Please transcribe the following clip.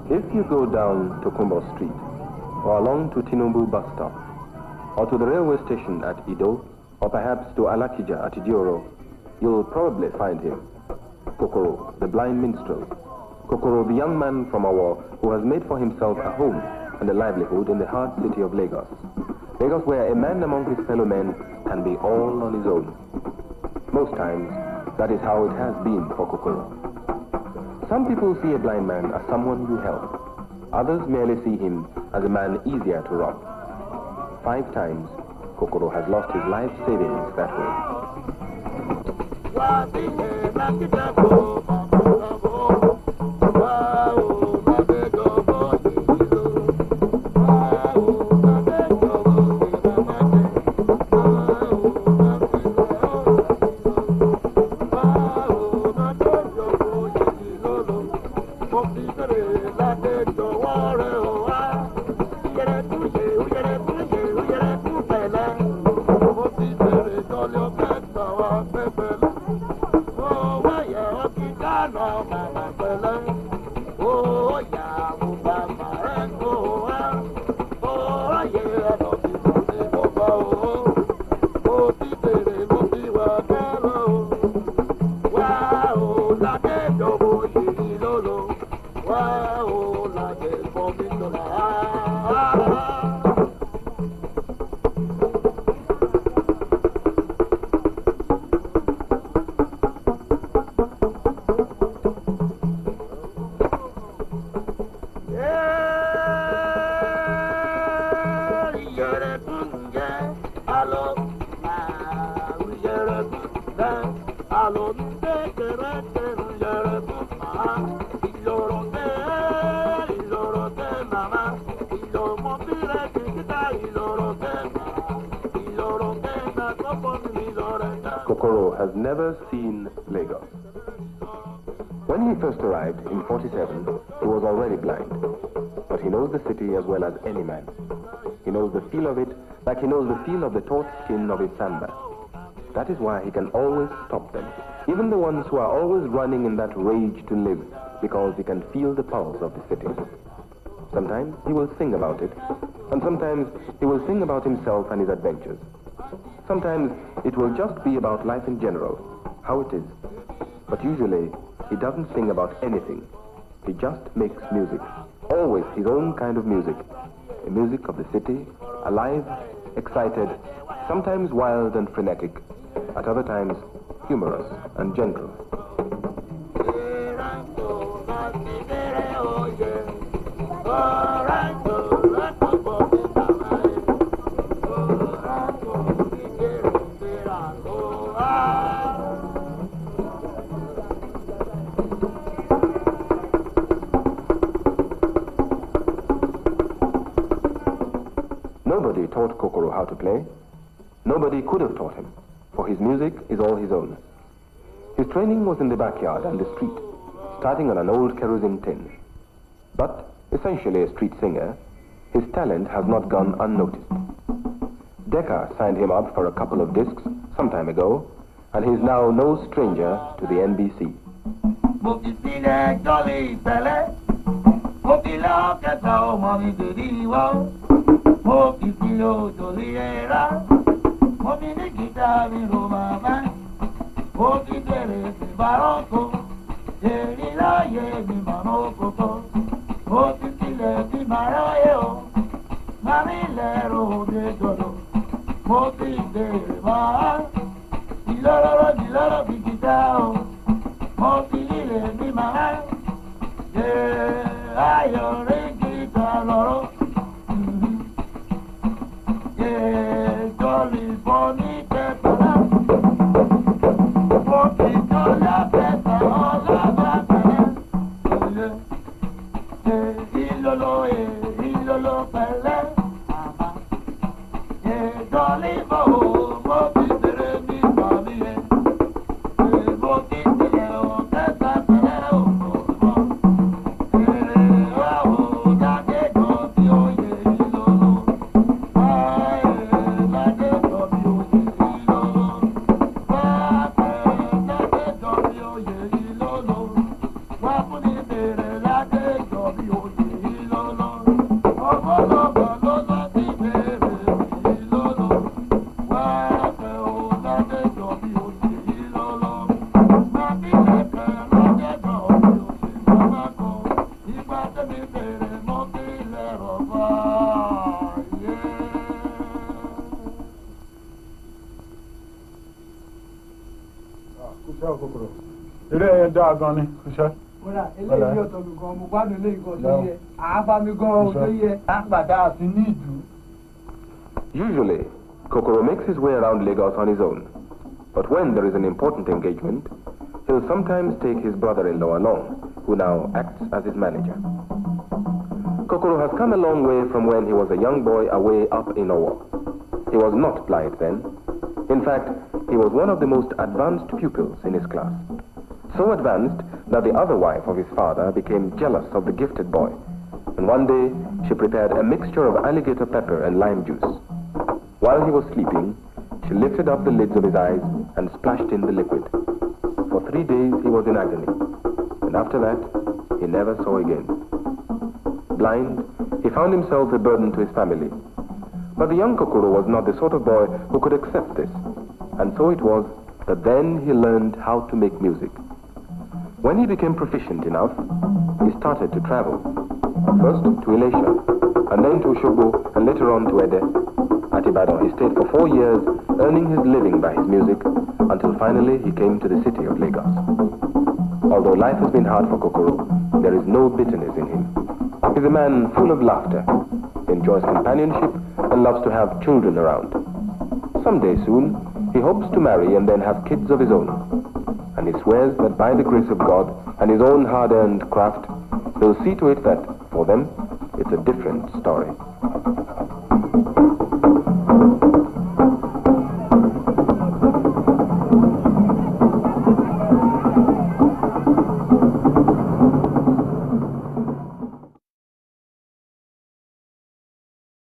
If you go down to Kumbo Street, or along to Tinubu bus stop, or to the railway station at Ido, or perhaps to Alakija at Idioro, you'll probably find him, Okoro, the blind minstrel. Okoro, the young man from Awo who has made for himself a home and a livelihood in the hard city of Lagos. Lagos, where a man among his fellow men can be all on his own. Most times, that is how it has been for Okoro. Some people see a blind man as someone you help. Others merely see him as a man easier to rob. 5 times, Okoro has lost his life savings that way. Okoro has never seen Lagos. When he first arrived in 47, he was already blind. But he knows the city as well as any man. He knows the feel of it like he knows the feel of the taut skin of his samba. That is why he can always stop them, even the ones who are always running in that rage to live, because he can feel the pulse of the city. Sometimes he will sing about it, and sometimes he will sing about himself and his adventures. Sometimes it will just be about life in general, how it is. But usually, he doesn't sing about anything. He just makes music, always his own kind of music. A music of the city, alive, excited, sometimes wild and frenetic, at other times humorous and gentle. Nobody taught Okoro how to play. Nobody could have taught him, for his music is all his own. His training was in the backyard and the street, starting on an old kerosene tin. But, essentially a street singer, his talent has not gone unnoticed. Decca signed him up for a couple of discs some time ago, and he is now no stranger to the NBC. Okoro. Ilé ẹ̀dá gan ni, iṣẹ́. Eléyìí yóò tóbi gan, mo gbádùn eléyìí gan tó yẹ. Àábá mi gan tó yẹ. Àgbàdá àti ní ìdú. Usually, Okoro makes his way around Lagos on his own. But when there is an important engagement, he'll sometimes take his brother-in-law along, who now acts as his manager. Okoro has come a long way from when he was a young boy away up in Owo. He was not blind then. In fact, he was one of the most advanced pupils in his class. So advanced that the other wife of his father became jealous of the gifted boy. And one day, she prepared a mixture of alligator pepper and lime juice. While he was sleeping, she lifted up the lids of his eyes and splashed in the liquid. For 3 days, he was in agony. And after that, he never saw again. Blind, he found himself a burden to his family. But the young Okoro was not the sort of boy who could accept this. And so it was that then he learned how to make music. When he became proficient enough, he started to travel. First to Elisha, and then to Osogbo, and later on to Ede. At Ibadan, he stayed for 4 years, earning his living by his music, until finally he came to the city of Lagos. Although life has been hard for Okoro, there is no bitterness in him. He's a man full of laughter, enjoys companionship, and loves to have children around. Someday soon, he hopes to marry and then have kids of his own. And he swears that by the grace of God and his own hard-earned craft, he'll see to it that, for them, it's a different story.